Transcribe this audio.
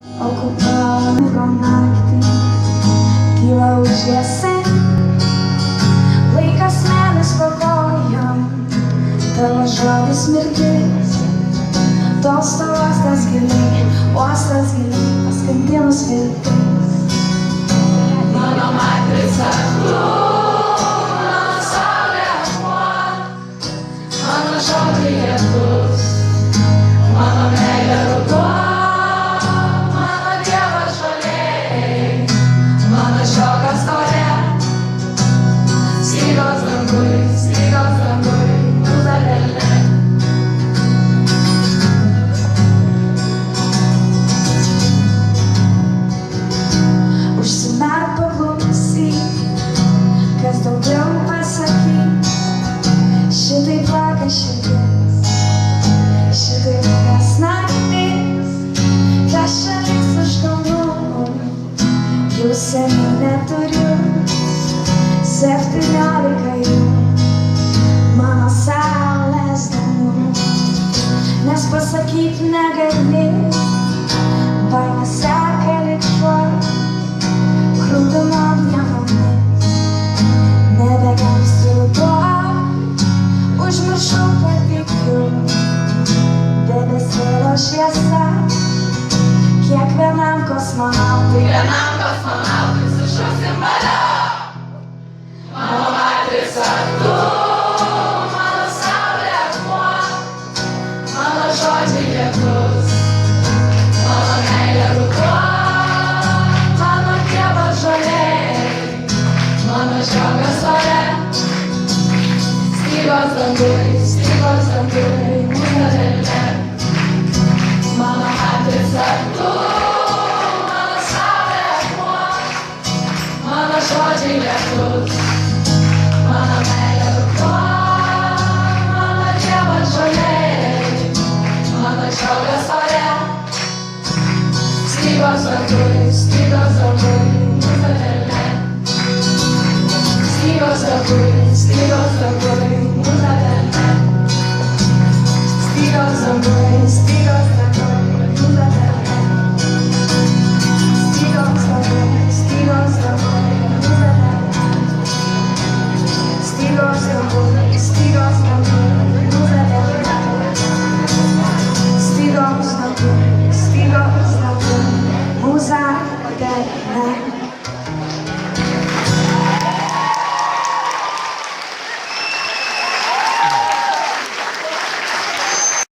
Okupavo naktį, kyla užgesi, laikas menas pavojam, tavo žodis mirtis, tolsta uostas giliai, paskandinus viltis. Mano matrica, mano saulė akmuo, mano žodžiai lietus, mano meilė ruduo, mano dievas žolė, mano šiokas ore, stygos dangui, nudelė. Užsimerk paklausyk, kas daugiau pasakyk, šitai plaka širdis, šitai ilgas naktis, kas šalis už kalnų, jau seniai neturiu, 17 jų, mano saulės dienų, nes pasakyt negali, baimė seka lyg šuo, krūtinom dienomis, nebegelbsti ruduo, užmiršau, kad tikiu, debesėlio šviesa, kiekvienam kosmonautui Sušoksim valio, mano matrica, tu, mano saulė akmuo, mano žodžiai lietus, mano meilė ruduo, mano dievas žolė, mano šiokas ore, stygos dangui, nudelė. Mano matrica, tu, mano saulė akmuo, mano žodžiai lietus, mano meilė ruduo, mano dievas žolė, mano šiokas ore, stygos dangui,